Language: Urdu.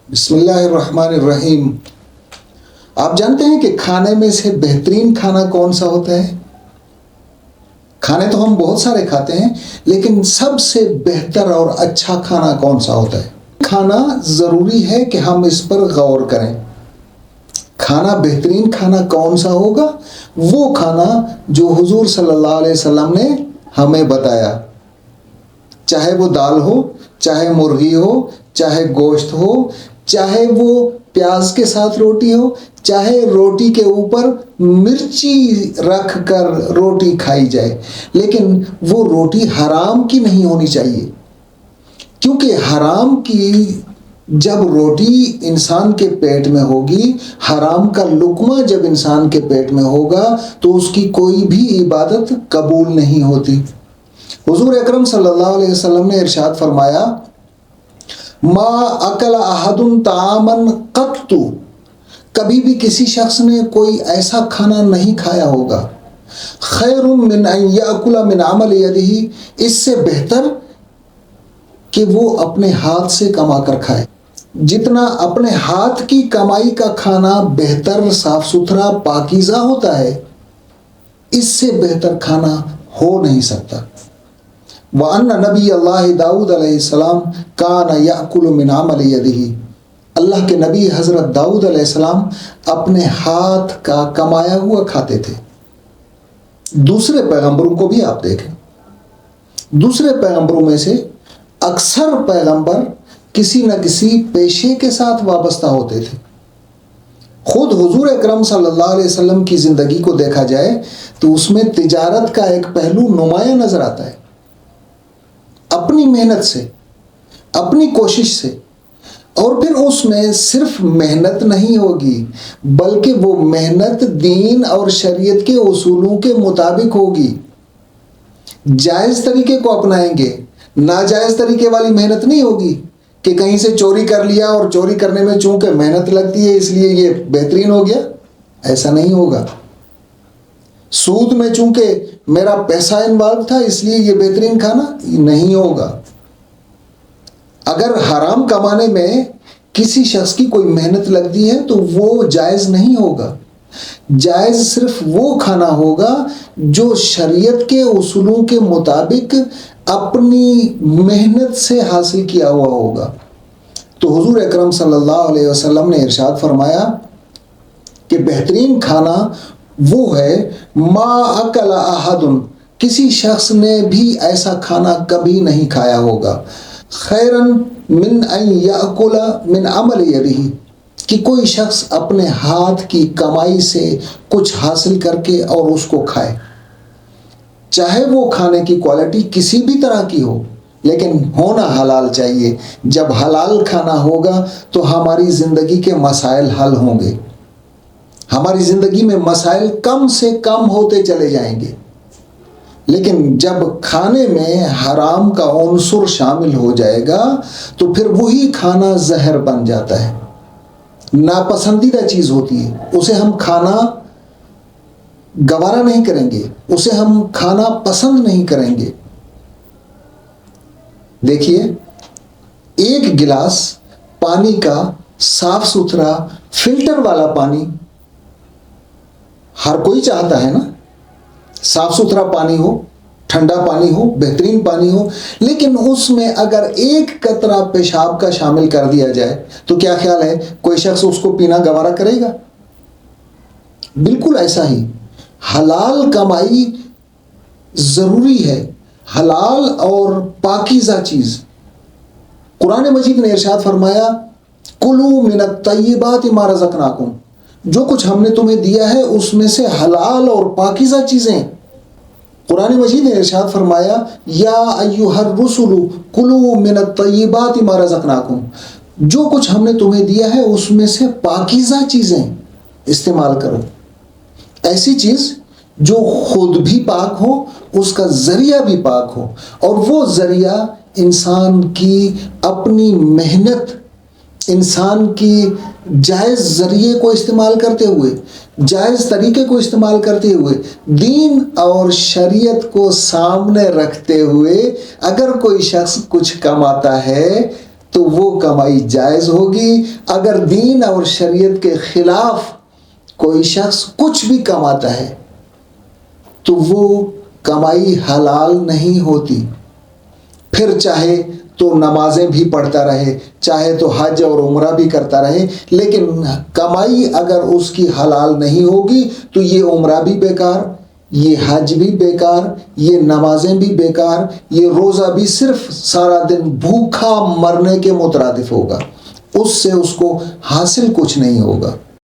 بسم اللہ الرحمن الرحیم۔ آپ جانتے ہیں کہ کھانے میں سے بہترین کھانا کون سا ہوتا ہے؟ کھانے تو ہم بہت سارے کھاتے ہیں، لیکن سب سے بہتر اور اچھا کھانا کون سا ہوتا ہے؟ کھانا ضروری ہے کہ ہم اس پر غور کریں۔ کھانا بہترین کھانا کون سا ہوگا؟ وہ کھانا جو حضور صلی اللہ علیہ وسلم نے ہمیں بتایا، چاہے وہ دال ہو، چاہے مرغی ہو، چاہے گوشت ہو، چاہے وہ پیاز کے ساتھ روٹی ہو، چاہے روٹی کے اوپر مرچی رکھ کر روٹی کھائی جائے، لیکن وہ روٹی حرام کی نہیں ہونی چاہیے، کیونکہ حرام کی جب روٹی انسان کے پیٹ میں ہوگی، حرام کا لقمہ جب انسان کے پیٹ میں ہوگا تو اس کی کوئی بھی عبادت قبول نہیں ہوتی۔ حضور اکرم صلی اللہ علیہ وسلم نے ارشاد فرمایا، ما اکل احد طعاما قط، کبھی بھی کسی شخص نے کوئی ایسا کھانا نہیں کھایا ہوگا، خیر من ان یاکل من عمل یدہ، اس سے بہتر کہ وہ اپنے ہاتھ سے کما کر کھائے۔ جتنا اپنے ہاتھ کی کمائی کا کھانا بہتر، صاف ستھرا، پاکیزہ ہوتا ہے، اس سے بہتر کھانا ہو نہیں سکتا۔ وَأَنَّ نَبِيَّ اللَّهِ داؤد علیہ السلام كَانَ يَأْكُلُ مِنْ عَمَلِ يَدِهِ، اللہ کے نبی حضرت داؤد علیہ السلام اپنے ہاتھ کا کمایا ہوا کھاتے تھے۔ دوسرے پیغمبروں کو بھی آپ دیکھیں، دوسرے پیغمبروں میں سے اکثر پیغمبر کسی نہ کسی پیشے کے ساتھ وابستہ ہوتے تھے۔ خود حضور اکرم صلی اللہ علیہ وسلم کی زندگی کو دیکھا جائے تو اس میں تجارت کا ایک پہلو نمایاں نظر آتا ہے۔ اپنی محنت سے، اپنی کوشش سے، اور پھر اس میں صرف محنت نہیں ہوگی، بلکہ وہ محنت دین اور شریعت کے اصولوں کے مطابق ہوگی۔ جائز طریقے کو اپنائیں گے، ناجائز طریقے والی محنت نہیں ہوگی کہ کہیں سے چوری کر لیا اور چوری کرنے میں چونکہ محنت لگتی ہے اس لیے یہ بہترین ہو گیا، ایسا نہیں ہوگا۔ سود میں چونکہ میرا پیسہ انوالو تھا اس لیے یہ بہترین کھانا نہیں ہوگا۔ اگر حرام کمانے میں کسی شخص کی کوئی محنت لگتی ہے تو وہ جائز نہیں ہوگا۔ جائز صرف وہ کھانا ہوگا جو شریعت کے اصولوں کے مطابق اپنی محنت سے حاصل کیا ہوا ہوگا۔ تو حضور اکرم صلی اللہ علیہ وسلم نے ارشاد فرمایا کہ بہترین کھانا وہ ہے ما اکل احد، کسی شخص نے بھی ایسا کھانا کبھی نہیں کھایا ہوگا، خیرا من ان یاکل من عمل یدہ، کہ کوئی شخص اپنے ہاتھ کی کمائی سے کچھ حاصل کر کے اور اس کو کھائے، چاہے وہ کھانے کی کوالٹی کسی بھی طرح کی ہو، لیکن ہونا حلال چاہیے۔ جب حلال کھانا ہوگا تو ہماری زندگی کے مسائل حل ہوں گے، ہماری زندگی میں مسائل کم سے کم ہوتے چلے جائیں گے۔ لیکن جب کھانے میں حرام کا عنصر شامل ہو جائے گا تو پھر وہی کھانا زہر بن جاتا ہے، ناپسندیدہ چیز ہوتی ہے، اسے ہم کھانا گوارا نہیں کریں گے، اسے ہم کھانا پسند نہیں کریں گے۔ دیکھیے، ایک گلاس پانی کا صاف ستھرا فلٹر والا پانی ہر کوئی چاہتا ہے نا، صاف ستھرا پانی ہو، ٹھنڈا پانی ہو، بہترین پانی ہو، لیکن اس میں اگر ایک قطرہ پیشاب کا شامل کر دیا جائے تو کیا خیال ہے کوئی شخص اس کو پینا گوارا کرے گا؟ بالکل ایسا ہی حلال کمائی ضروری ہے، حلال اور پاکیزہ چیز۔ قرآن مجید نے ارشاد فرمایا، کلوا من الطیبات ما رزقناکم، جو کچھ ہم نے تمہیں دیا ہے اس میں سے حلال اور پاکیزہ چیزیں۔ قرآن مجید نے ارشاد فرمایا، یا ایھا الرسل کلوا من الطیبات ما رزقناکم، جو کچھ ہم نے تمہیں دیا ہے اس میں سے پاکیزہ چیزیں استعمال کرو۔ ایسی چیز جو خود بھی پاک ہو، اس کا ذریعہ بھی پاک ہو، اور وہ ذریعہ انسان کی اپنی محنت، انسان کی جائز ذریعے کو استعمال کرتے ہوئے، جائز طریقے کو استعمال کرتے ہوئے، دین اور شریعت کو سامنے رکھتے ہوئے اگر کوئی شخص کچھ کماتا ہے تو وہ کمائی جائز ہوگی. اگر دین اور شریعت کے خلاف کوئی شخص کچھ بھی کماتا ہے تو وہ کمائی حلال نہیں ہوتی. پھر چاہے تو نمازیں بھی پڑھتا رہے، چاہے تو حج اور عمرہ بھی کرتا رہے، لیکن کمائی اگر اس کی حلال نہیں ہوگی تو یہ عمرہ بھی بیکار، یہ حج بھی بیکار، یہ نمازیں بھی بیکار، یہ روزہ بھی صرف سارا دن بھوکا مرنے کے مترادف ہوگا. اس سے اس کو حاصل کچھ نہیں ہوگا.